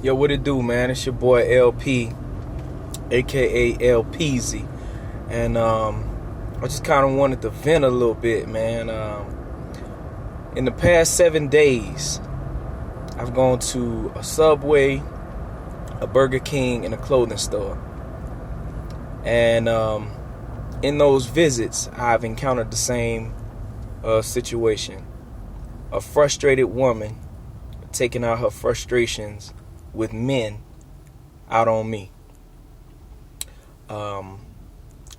Yo, what it do, man? It's your boy LP, aka LPZ, and I just kind of wanted to vent a little bit, man. In the past 7 days, I've gone to a Subway, a Burger King, and a clothing store, and in those visits, I've encountered the same situation: a frustrated woman taking out her frustrations with men out on me. I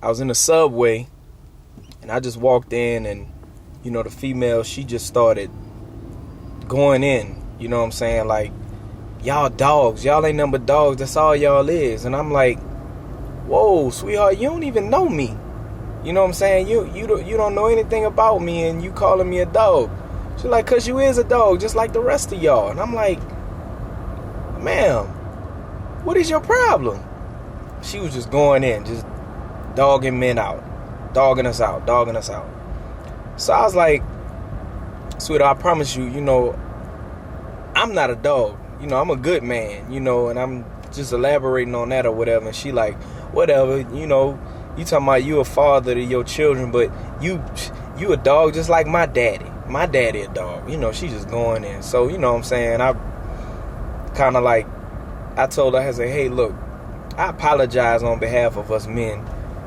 was in the Subway and I just walked in, and the female, she just started going in, you know what I'm saying, like, y'all dogs, y'all ain't nothing but dogs, that's all y'all is. And I'm like, whoa, sweetheart, you don't even know me, you know what I'm saying, you don't know anything about me and you calling me a dog. She's like, cause you is a dog just like the rest of y'all. And I'm like, ma'am, what is your problem? She was just going in, just dogging men out, dogging us out. So I was like, sweetheart, I promise you, I'm not a dog. I'm a good man, and I'm just elaborating on that or whatever. And she like, whatever, you talking about you a father to your children, but you a dog just like my daddy. My daddy a dog. She just going in. So, you know what I'm saying? I kind of like, I told her, I said, hey, look, I apologize on behalf of us men.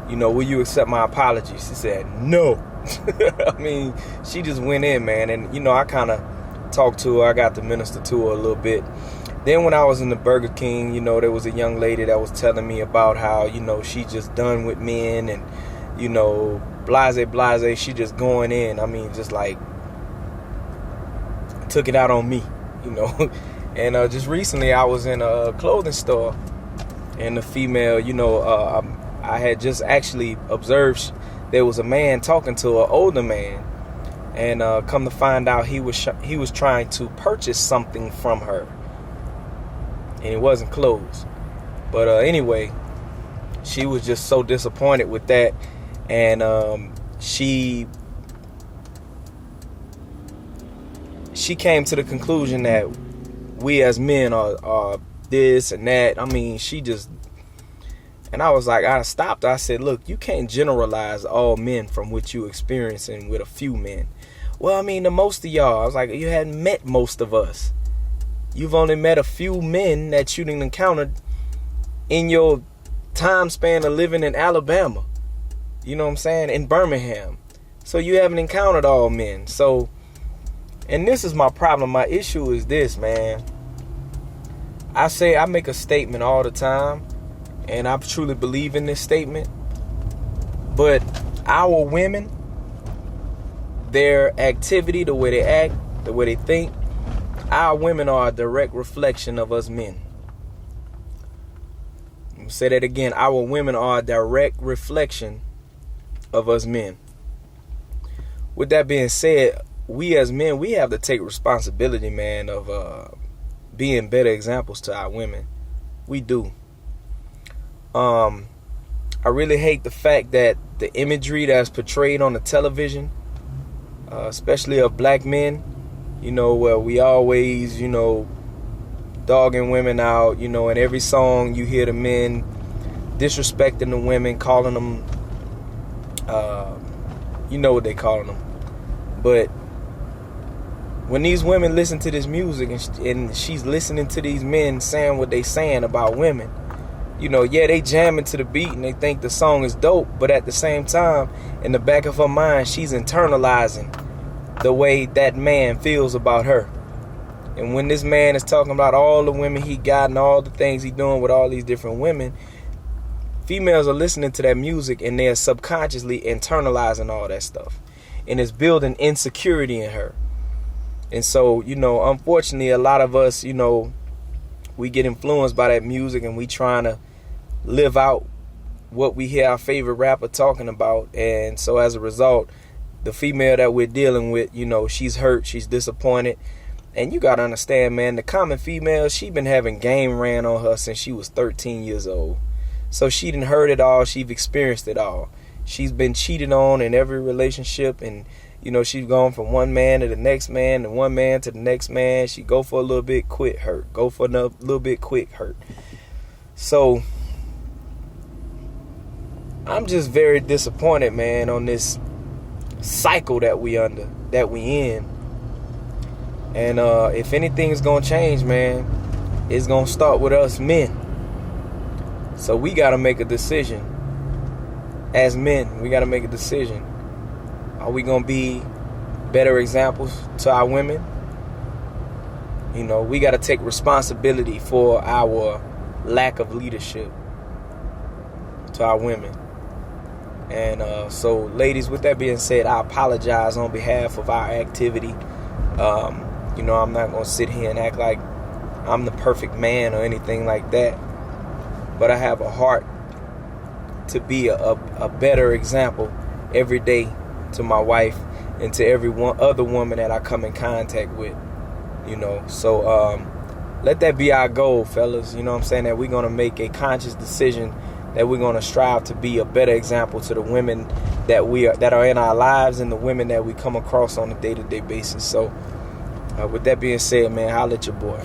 Will you accept my apology? She said, no. I mean, she just went in, man. And, I kind of talked to her. I got to minister to her a little bit. Then when I was in the Burger King, there was a young lady that was telling me about how, she just done with men and, blase, she just going in. I mean, just like, took it out on me, And just recently I was in a clothing store, and the female, I had just actually observed there was a man talking to an older man, and come to find out he was trying to purchase something from her, and it wasn't clothes. But anyway, she was just so disappointed with that, and she came to the conclusion that we as men are this and that. I mean, and I was like, I stopped. I said, look, you can't generalize all men from what you experiencing with a few men. Well, I mean, the most of y'all, I was like, you hadn't met most of us. You've only met a few men that you didn't encounter in your time span of living in Alabama. You know what I'm saying? In Birmingham. So you haven't encountered all men. So, and this is my problem. My issue is this, man. I make a statement all the time, and I truly believe in this statement. But our women, their activity, the way they act, the way they think, our women are a direct reflection of us men. I'm going to say that again. Our women are a direct reflection of us men. With that being said, we as men, we have to take responsibility, man, of being better examples to our women. We do. I really hate the fact that the imagery that's portrayed on the television, especially of black men, where we always, dogging women out, in every song you hear the men disrespecting the women, calling them, what they calling them. But when these women listen to this music and she's listening to these men saying what they saying about women, they jamming to the beat and they think the song is dope, but at the same time, in the back of her mind, she's internalizing the way that man feels about her. And when this man is talking about all the women he got and all the things he doing with all these different women, females are listening to that music and they're subconsciously internalizing all that stuff. And it's building insecurity in her. And so, unfortunately, a lot of us, we get influenced by that music and we trying to live out what we hear our favorite rapper talking about. And so as a result, the female that we're dealing with, she's hurt, she's disappointed. And you got to understand, man, the common female, she been having game ran on her since she was 13 years old. So she done heard it all. She's experienced it all. She's been cheated on in every relationship and You know, she's going from one man to the next man, and one man to the next man. She go for a little bit, quit, hurt. Go for another little bit, quit, hurt. So I'm just very disappointed, man, on this cycle that we in. And if anything's gonna change, man, it's gonna start with us men. So we gotta make a decision. As men, we gotta make a decision. Are we gonna be better examples to our women? You know, we gotta take responsibility for our lack of leadership to our women. And so, ladies, with that being said, I apologize on behalf of our activity. You know, I'm not going to sit here and act like I'm the perfect man or anything like that. But I have a heart to be a better example every day to my wife and to every other woman that I come in contact with. You know, so let that be our goal, fellas. You know what I'm saying? That we're going to make a conscious decision, that we're going to strive to be a better example to the women that are in our lives and the women that we come across on a day-to-day basis. So with that being said, man, holla at your boy.